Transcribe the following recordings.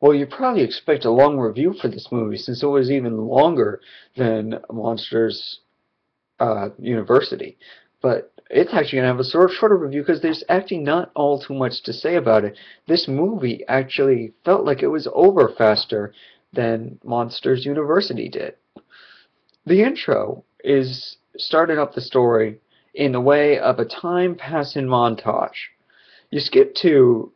Well, you probably expect a long review for this movie since it was even longer than Monsters University. But it's actually going to have a sort of shorter review because there's actually not all too much to say about it. This movie actually felt like it was over faster than Monsters University did. The intro is starting up the story in the way of a time passing montage. You skip to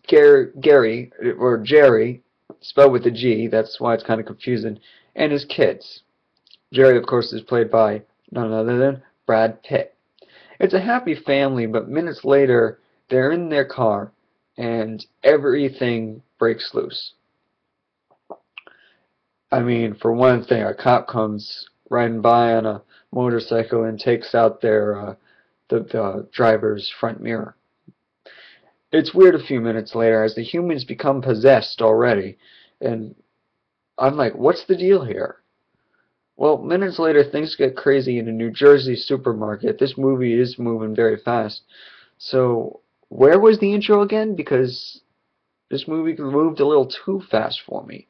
Gary, or Jerry, spelled with a G, that's why it's kind of confusing, and his kids. Jerry, of course, is played by none other than Brad Pitt. It's a happy family, but minutes later, they're in their car, and everything breaks loose. I mean, for one thing, a cop comes riding by on a motorcycle and takes out the driver's front mirror. It's weird a few minutes later as the humans become possessed already, and I'm like, what's the deal here? Well, minutes later, things get crazy in a New Jersey supermarket. This movie is moving very fast. So, where was the intro again? Because this movie moved a little too fast for me.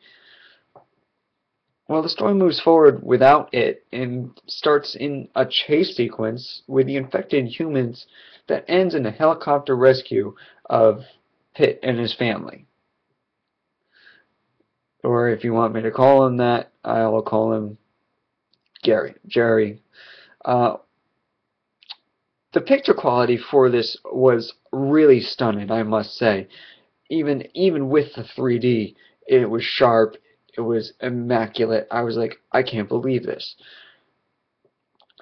Well, the story moves forward without it and starts in a chase sequence with the infected humans that ends in a helicopter rescue of Pitt and his family. Or if you want me to call him that, I will call him Jerry. Uh, the picture quality for this was really stunning, I must say. Even with the 3D, it was sharp. It was immaculate. I was like, I can't believe this.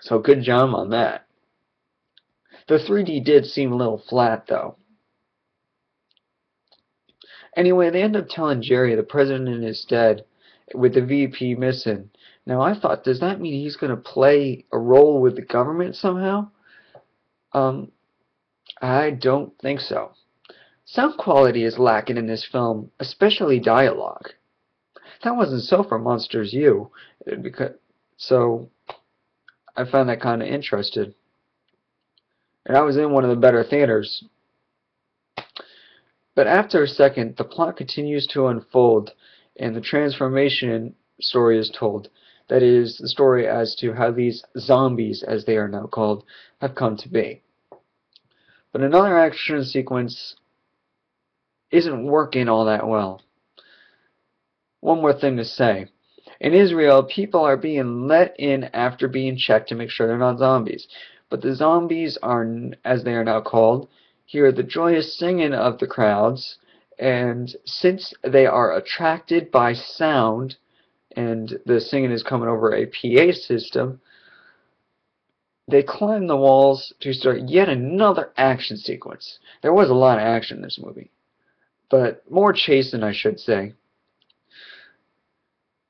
So good job on that. The 3D did seem a little flat, though. Anyway, they end up telling Jerry the president is dead, with the VP missing. Now, I thought, does that mean he's going to play a role with the government somehow? Um, I don't think so. Sound quality is lacking in this film, especially dialogue. That wasn't so for Monsters U, because so I found that kind of interesting. And I was in one of the better theaters. But after a second, the plot continues to unfold, and the transformation story is told. That is, the story as to how these zombies, as they are now called, have come to be. But another action sequence isn't working all that well. One more thing to say. In Israel, people are being let in after being checked to make sure they're not zombies. But the zombies are, as they are now called, hear the joyous singing of the crowds, and since they are attracted by sound, and the singing is coming over a PA system, they climb the walls to start yet another action sequence. There was a lot of action in this movie, but more chasing, I should say.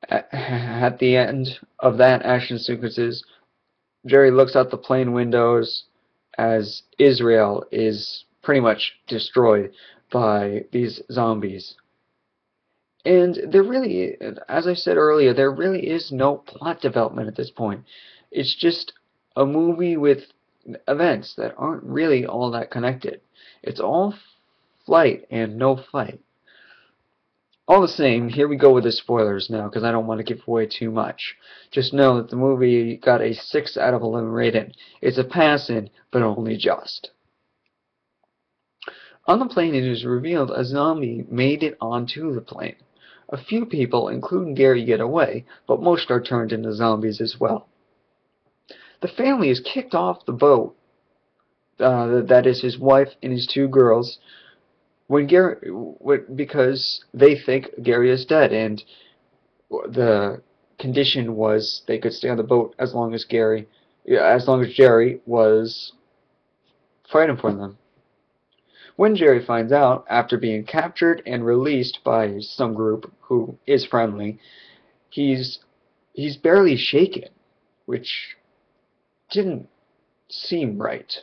At the end of that action sequences, Jerry looks out the plane windows as Israel is pretty much destroyed by these zombies. And there really, as I said earlier, there really is no plot development at this point. It's just a movie with events that aren't really all that connected. It's all flight and no fight. All the same, here we go with the spoilers now, because I don't want to give away too much. Just know that the movie got a 6 out of 11 rating. It's a passing, but only just. On the plane, it is revealed a zombie made it onto the plane. A few people, including Gary, get away, but most are turned into zombies as well. The family is kicked off the boat, that is his wife and his 2 girls, because they think Gary is dead, and the condition was they could stay on the boat as long as Jerry was fighting for them. When Jerry finds out, after being captured and released by some group who is friendly, he's barely shaken, which didn't seem right.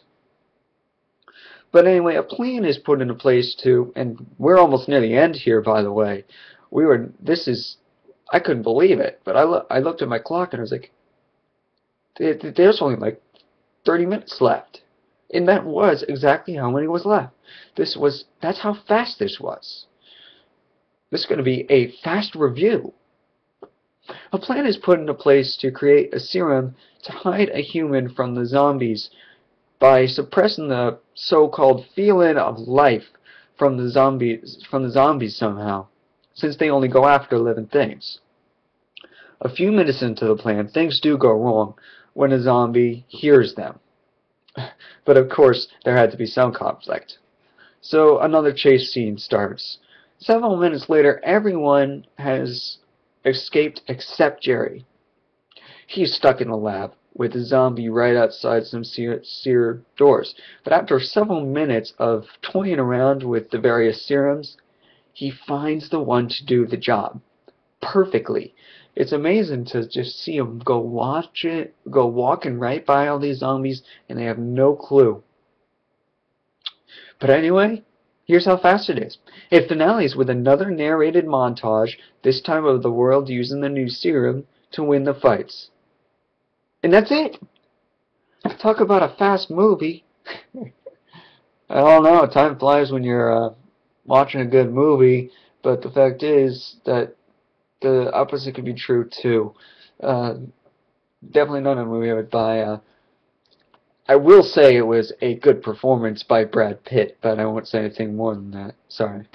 But anyway, a plan is put into place too, and we're almost near the end here, by the way. I couldn't believe it, but I looked at my clock and I was like, there's only like 30 minutes left. And that was exactly how many was left. That's how fast this was. This is going to be a fast review. A plan is put into place to create a serum to hide a human from the zombies by suppressing the so-called feeling of life from the zombies somehow, since they only go after living things. A few minutes into the plan, things do go wrong when a zombie hears them. But of course, there had to be some conflict. So another chase scene starts. Several minutes later, everyone has escaped except Jerry. He's stuck in the lab with the zombie right outside some seared doors. But after several minutes of toying around with the various serums, he finds the one to do the job perfectly. It's amazing to just see him go walking right by all these zombies, and they have no clue. But anyway, here's how fast it is. It finales with another narrated montage, this time of the world using the new serum to win the fights. And that's it! Talk about a fast movie. I don't know, time flies when you're watching a good movie, but the fact is that the opposite could be true too. Definitely not a movie I would buy. I will say it was a good performance by Brad Pitt, but I won't say anything more than that. Sorry.